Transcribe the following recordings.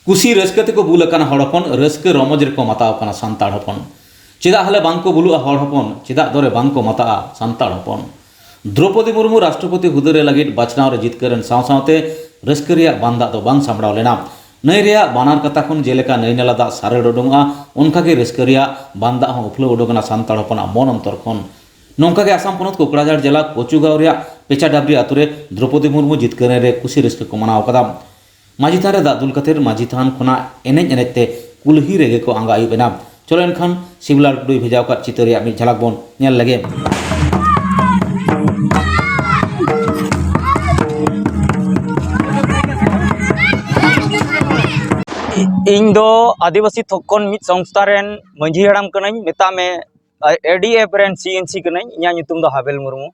कुसी रस्क को बुल हड़ हपन रस्क रमज रे माता सानताड़ हपन चेदा हले बांको बुलुआ हड़ हपन चेदा दरे बांको माता सानताड़ हपन द्रौपदी मुर्मू राष्ट्रपति हुदरे लगित बाछनाव रे जितकरन सावसावते रस्क रिया बांदा दो बांग सामड़ाव लेना नई रिया बानार कथा खन जेलेका नई नाला दा सारे उडुंगा उनका के रस्क रिया बांदा हो उफलो उडुंगना सानताड़ हपन मन अंतर खन नौका के आसाम पनत कोकड़ाझाड़ जिला कोचुगांव रिया पेचा डाबरी आतुरे द्रौपदी मुर्मू जितकरन रे खुशी रस्क को मनाव कदा माझी थान दाग दुल कतेर माझी थान खुना एनेज एनेजते कुलही रेगे को आंगा आयुब एना चलो एनखान सिवला डुई भेजाव का चितर या मिट झलक बोन नेल लगे इन दो आदिवासी थोकन मिट संस्था रेन मंझी हड़ाम कनाई मेता में एडीएफ रेन सीएनसी कनाई इया नितुम दो हाबेल मुर्मू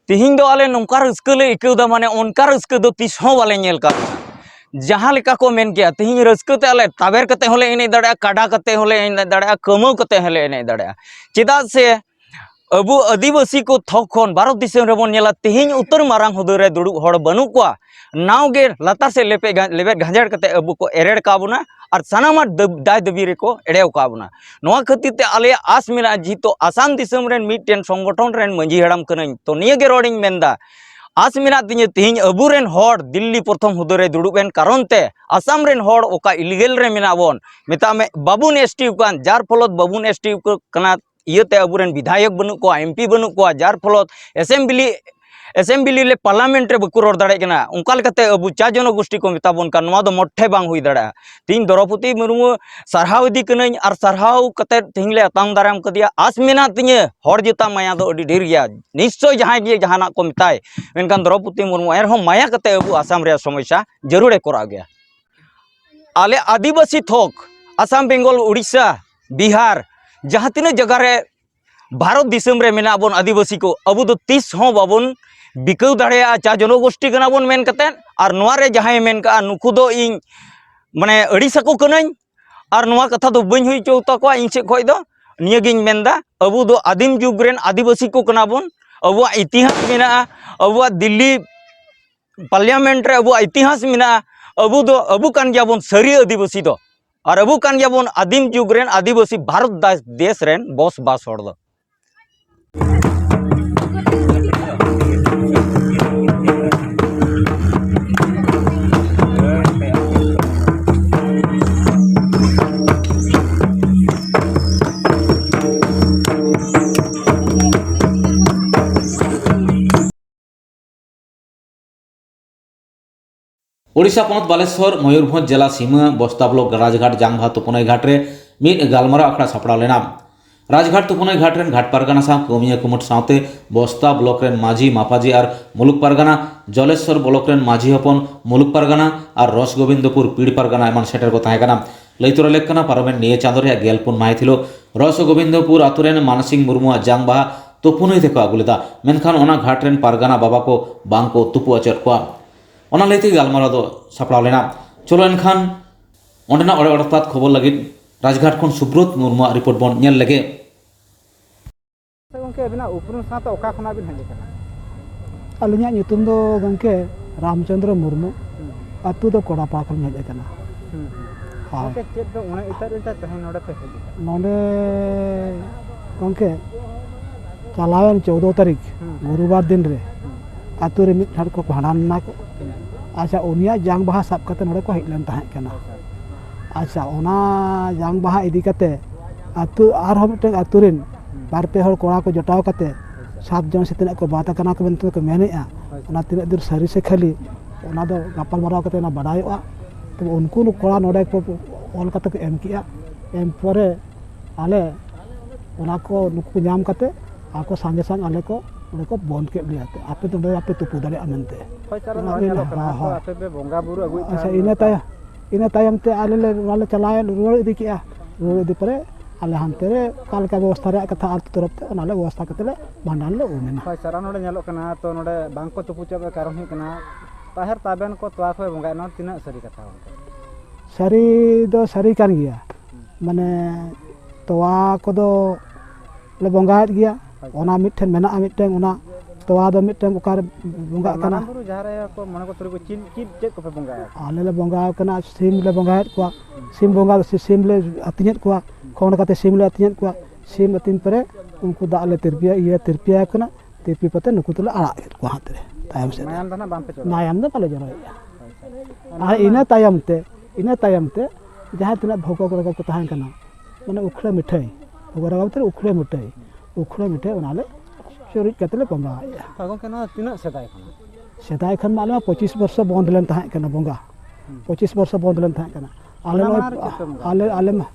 तिहिं दो आले नोंका रस्क ले इकौदा माने ओनका रस्क दो तिस हों वाले नेल का जहाँ लेका को मेन किया तिहिं रस्क ते आले ताबेर कते होले एने दड़ा काडा कते होले एने दड़ा कमो कते होले एने दड़ा चेदा से अबु आदिवासी को थोकन भारत दिसम रेबन नेला तिहिं उत्तर मारांग हुदरे दुडु हड़ बनु कोआ नाव गे लातार से लेबे गांजाड़ कते अबु को एरेड़ काबुना और सानामा दाय दबी को एड़ेव काबुना नोआ खातिर ते आले आस मेना जीतो आसाम दिसम रेन मिटन संगठन रेन मंझी हड़ाम कनाई तो निये गे रोडिंग मेंदा आस मेना तिnye तिहिं अबु रेन हड़ दिल्ली प्रथम हुदरे दुडुबेन कारण ते आसाम रेन हड़ ओका इलीगल रे मेना बोन मेता में बाबुन एसटी कान जार फलत बाबुन एसटी कना इयते अबुरेन विधायक बनु को एमपी बनु को जार फलत एसेंबली ले पार्लियामेंट रे बकु रोड दाड़े कना उनका लेकाते अबु चा जनगोष्ठी को मेताबन का नोआ दो मोठे बांग हुई दाड़ा तीन द्रौपदी मुर्मू सरहाव इदी कनाई और सरहाव कते तिहिं ले अतांग दाराम कदिया आस मेना तिnye हड़ जेता माया दो अडी ढेर गया निश्चय जहां गे जहाना को मिताय मेनकान द्रौपदी मुर्मू एरहो माया कते अबु आसाम रे समस्या जरूर कोरा गया आले आदिवासी थोक आसाम बेंगल उड़ीसा बिहार जहाँ तीन जगह रे भारत दिसम रे मेना बन आदिवासी को अबु दो तीस हों बाबन बिकौ दाड़ेया चा जनगोष्ठी कना बन मेन कते और नोआ रे जहां मेन का नुकु दो इन माने अड़ीसको कनाई और नोआ कथा दो बइन हुई चौता को इन से खोय दो निया गिन मेनदा अबु दो आदिम जुग रेन आदिवासी को कना बन अबु इतिहास मेना अबु दिल्ली पार्लियामेंट रे अबु इतिहास मेना अबु कान गया बन सरी आदिवासी दो और अबु कान गया बन आदिम जुग रेन आदिवासी भारत देश रेन बस बास हड़ दो ओडिशा पनत बालेश्वर मयूरभंज जिला सीमा बस्ता ब्लॉक राजघाट जांगभा तुपुनई घाट रे मिट गालमारा आखड़ा सापड़ाव लेना राजघाट तुपुनई घाट रेन घाट पारगाना सा कमिया कुमट सावते बस्ता ब्लॉक रेन माझी मापाजी और मुलुक पारगाना जलेश्वर ब्लॉक रेन माझी हपन मुलुक पारगाना और रसगोविंदपुर पीड़ पारगाना एमान सेटर को ताहेकाना लैतुरा लेकना पारमेन निये चांदो रे गेलपुन माहिथिलो रसगोविंदपुर आतुरेन मानसिंह मुर्मू जांगबा तुपुनई तेको आगुलेदा मेनखान ओना घाट रेन पारगाना बाबा को बांग को तुपु अचर कोआ ओना लेते गालमारा दो सापड़ाव लेना चलो एनखान ओंडेना ओड़े ओड़तात खबर लगित राजघाट खन सुब्रत मुर्मू रिपोर्ट बन नेल लगे गंके अबिना उपरुम साथ ओका खना बिन हेज कना अलिया नितुम दो गंके रामचंद्र मुर्मू अतु दो कोड़ापा खन हेज कना हां ओके चेक दो उना इतर इतर तहे नोडे पे हेज नोडे गंके चलावन 14 तारीख गुरुवार दिन रे आतु रे मिट ठाड़ को भाड़ाना को अच्छा उनिया जांग बाहा साब कते नोडे को हेजलन ताहे कना अच्छा ओना जांग बाहा इदी कते आतु आर हम मिटन आतु रेन बार पे हर कोड़ा को जटाव कते 7 जन से तिना को बात कना को बेंत को मेनेआ ओना तिना दूर सारी से खाली ओना दो गापल माराव कते ना बडायोआ तो उनको कोड़ा नोडे को ऑल कते को एम किया एम परे आले ओना को नुकु नाम कते आको संगे संग आले को उनको बंद के लिया आपे तो आपे तुपु दाड़े अनंते होय सर नोडे नेलो कना तो आपे बे बोंगा बुरु अगुई अच्छा इने तायम ते आले ले चलाए रुड़ इदी किया रुड़ इदी परे आले हानते रे काल का व्यवस्था रे कथा आर तरफ ते ओनाले व्यवस्था कतले भांडान ले उमेना होय सर नोडे नेलो कना तो नोडे बांग को तुपु चबे कारण ही कना ताहेर ताबेन को तोआ को बोंगा न तिना सरी कथा होते सरी दो सरी कान गया माने तोआ को दो ले बोंगा गया ओना मिठन मेना मिठन ओना तोवा दो मिटन ओकार बोंगा कना माराम बुरु जहाँ रहे को मने को तुरी को चीज को पे बंगाया आले ले बोंगा कना सिम ले बोंगा को सिम बोंगा सिम ले अतियत को खोन काते सिम ले अतियत को सिम अतिन परे उनको दा ले तिरपिया ये तिरपिया कना तिरपी पते नुकु तुले आड़ा को हाथ रे तायम से मायाम दना बाम पे चो मायाम दो पाले जरो आ इना तायम ते जहाँ तना भोग को तहन कना माने उखड़े मिठाई भोग ते उखड़े मिठाई उनाले चोरी कतले बोंगा गंके ना तिना सेदाय खना सेदाय खन माले 25 वर्ष बंद लेन तहन कना बोंगा 25 वर्ष बंद लेन तहन कना आले मा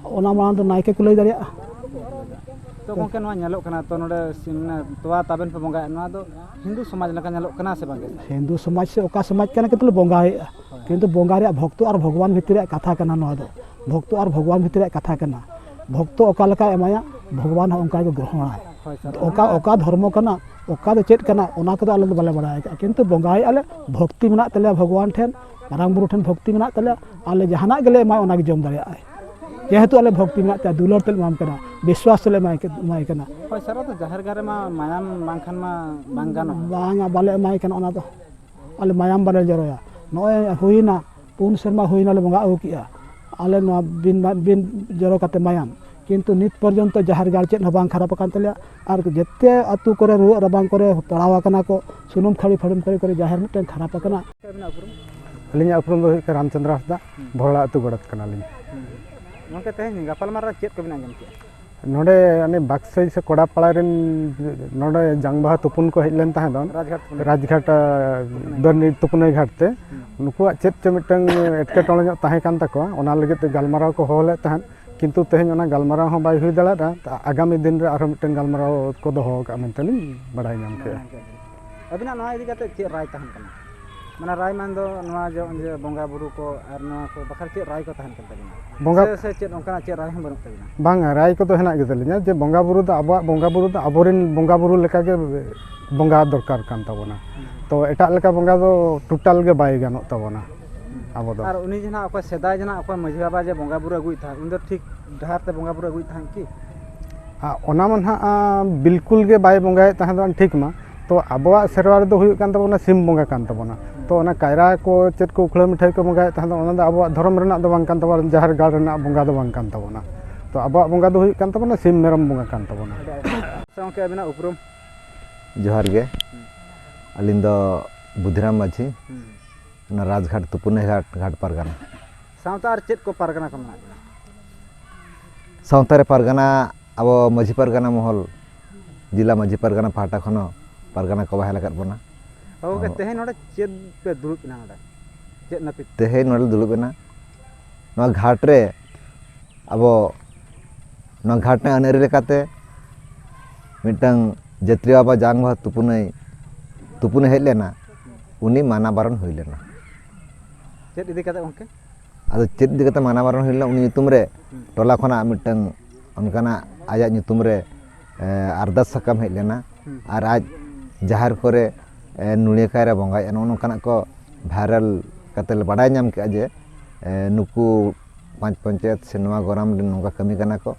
ओना मान दो नायके को लई दारिया तो गंके नवा ñalok kana तो नोडे सिमना तोवा ताबेन पे बंगाया नवा दो हिंदू समाज लका ñalok kana से बांगे हिंदू समाज से ओका समाज कना केतले बोंगा किंतु बोंगा रे भक्त और भगवान भितरे कथा कना नवा दो भक्त और भगवान भितरे कथा कना भक्त ओका लका एमाया भगवान ओंका के ग्रहणाय ओका धर्म कना ओका दो चेत कना ओना को आले बाले बड़ाय किंतु बोंगाय आले भक्ति मेना तले भगवान ठेन मारांग बुरु ठेन भक्ति मेना तले आले जहाना गेले एमा ओना के जम दारिया जेहेतु आले भक्ति मेना ता दुलर तले माम कना विश्वास तले माय कना होय सारा तो जाहर गारे मा मायाम मांगखान मा बांगानो बांगा बाले माय कना ओना तो आले मायाम बाले जरोया नय हुइना 3 शर्मा हुइना ले बोंगा ओकिया आले नो बिन जरो कते मायाम किंतु नित पर्यंत जहार गाड़ चेत बांग खराब कान तले और जेते अतु करे रुआ रबांग करे पड़ावा कना को सुनुम खड़ी फड़म करे जहार मिटन खराब कना अलिंग उपरम दो रामचंद्र हंसदा भोला अतु गड़त कना लिंग गंके तेहे गापल मारा चेत को बिना जम के नोडे अने बाक्सई से कोड़ा पाड़ा रेन नोडे जांगबाहा तुपुन को हेलेन ताहे दोन राजघाट दरनी तुपुनई घाट ते नुकुआ चेत च मिटन एटकेटोले ᱧᱚᱜ ताहे कान तको ओना लगे ते गालमाराव को होले ताहन किंतु तेहेन ओना गालमाराव हो बाय हुई दाड़ा आगामी दिन रे आरो मिटन गालमाराव को दोहो का मेनतेन बड़ाय नाम के अबिना नवा इदी काते चे राय तहन कना माने राय मान दो नवा जो बंगा बुरु को और नवा को बखर चे राय को तहन कन तबिना बंगा से चे ओंका चे राय हम बन तबिना बांग राय को तो हेना गेदलिया जे बंगा बुरु द आबा बंगा बुरु द आबोरिन बंगा बुरु लेका के बंगा दरकार कान ताबोना तो एटा लेका बंगा दो टोटल के बाय गानो ताबोना आबो दो और उनी जना अको सेदाय जना अको मझी बाबा जे बंगा बुरु अगुई था उन दो ठीक ढार ते बंगा बुरु अगुई था की ओना मन हा बिल्कुल के बाय बंगाय ताहे दो ठीक मा तो आबोआ सेरवा रे दो हुई कान ताबोना सिम बंगा कान ताबोना तो ओना कायरा को चेत को उखड़ा मिठाई को बंगाय ताहे दो ओना दो आबोआ धर्म रेना दो बांग कान ताबोना जहार गाड़ रेना बंगा दो बांग कान ताबोना तो आबोआ बंगा दो हुई कान ताबोना सिम मेरम बंगा कान ताबोना सौके अबिना उपरुम जोहार गे अलिंग दो बुद्धिराम माझी ना राजघाट तुपुने घाट पारगाना सावता और चेत को पारगना कमना सावतारे पारगाना अब माझी पारगाना महल जिला माझी पारगाना पाटा खनो पारगाना को बाहेला कर बना ओके तेहे नोडे चेत पे दुरुप ना नोडे चेत नपित तेहे नोल दुलुबेना नो घाट रे अब नो घाट ने अनेरे लेकाते मिटंग जत्रिया बाबा जांगबा तुपुने हेज लेना उनी माना बारन हुई लेना चेत इदी काते ओंके आदो चेत इदी काते माना बारन हुई लेना उनी nyutum रे टोला खना मिटंग उनकाना आया nyutum रे अरदास सकम हेज लेना और आज जहार करे नुलियाकाय रे बंगाय नोनकाना को भाइरल काते बड़ाय नाम के जे नुकु पांच पंचायत से नवा गरम नोका कमी कना को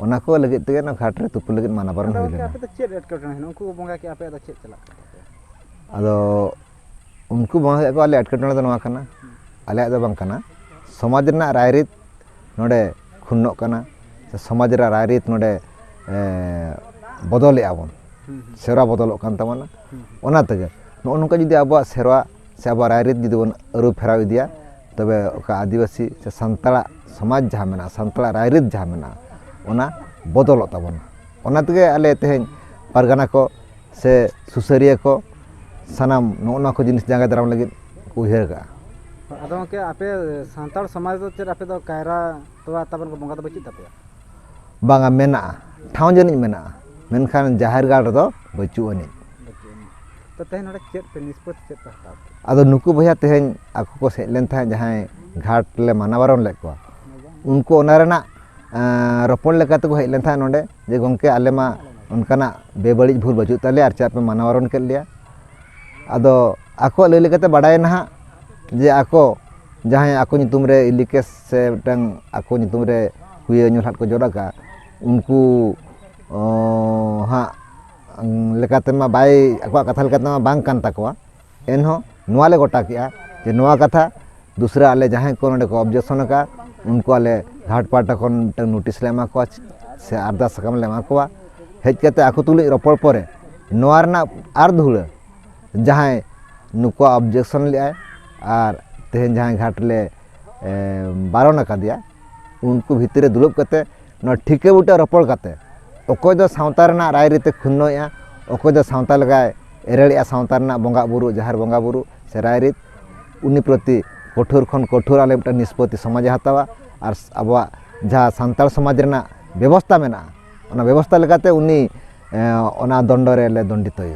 ओना को लगे ते ना घाट रे तुपु लगे माना बारन हुई लेना आपे तो चेत एटकटने उनको बंगा के आपे तो चेत चला आदो उनको बंगा को आले एटकटने दो नवा कना आले दो बांग कना समाज रना रायरित नोडे खुन्नो कना समाज रा रायरित नोडे बदले आबन सेरा बदलोग कान ताबोना ओना तगे नो नोका जुदी आबो सेरवा से आबो रायरित जुदी बन अरु फेराव इदिया तबे ओका आदिवासी से संतला समाज जहा मेना संतला रायरित जहा मेना ओना बदलोग ताबोना ओना तगे आले तेहेन पारगाना को से सुसरिया को सानाम नोना को जिनिस जांगा दाराम लगे उहेर का आदो के आपे सांताल समाज तो चेत आपे तो कायरा तोवा ताबन को बंगा तो बचित तापे बांगा मेना ठाव जनिज मेना मेनखान जाहिर गाड़ दो बचू अनि तो तेहे नोडे चेत पे निष्पत्ति चेत पे हताव आदो नुकु भैया तेहेन आको को सेज लेन था जहां घाट ले मानाबारन ले को उनको ओना रेना रपण लेकाते को हेज लेन था नोडे जे गंके आले मा उनकाना बेबड़ी भूल बचू ताले आर चापे मानाबारन के लिया आदो आको ले लेकाते बड़ाय ना जे आको जहां आको nyutum रे इलिकेस से टंग आको nyutum रे हुए न्युलहाट को जोड़ाका उनको हाँ लेकातेमा बाय आकवा कथा लेकातेमा बांग कान ताकवा एनहो नोवा ले गोटा किया जे नोवा कथा दूसरा आले जहाँ को नोडे को ऑब्जेक्शन का उनको आले घाट पाटा को नोटिस ले एमा को से आरदा सकम ले एमा को हेज कते आकु तुली रपड़ परे नोवा रना आर धुले जहाँ नुको ऑब्जेक्शन ले आए और तेहन जहाँ घाट ले बारण का दिया उनको भितरे दुलुब कते न ठीके बुटे रपड़ कते अकोय दो सावता रना राय रीते खुन्नोया अकोय दो सावता लगाए एरेड़िया सावता रना बंगा बुरु जहार बंगा बुरु से राय रीत उनी प्रति कठोर खन कठोर आले मिट्टा निष्पत्ति समाज हतावा और अब जहाँ सान्ताल समाज रना व्यवस्था मेना ओना व्यवस्था लेकाते उनी ओना दंड रे ले दंडित होय।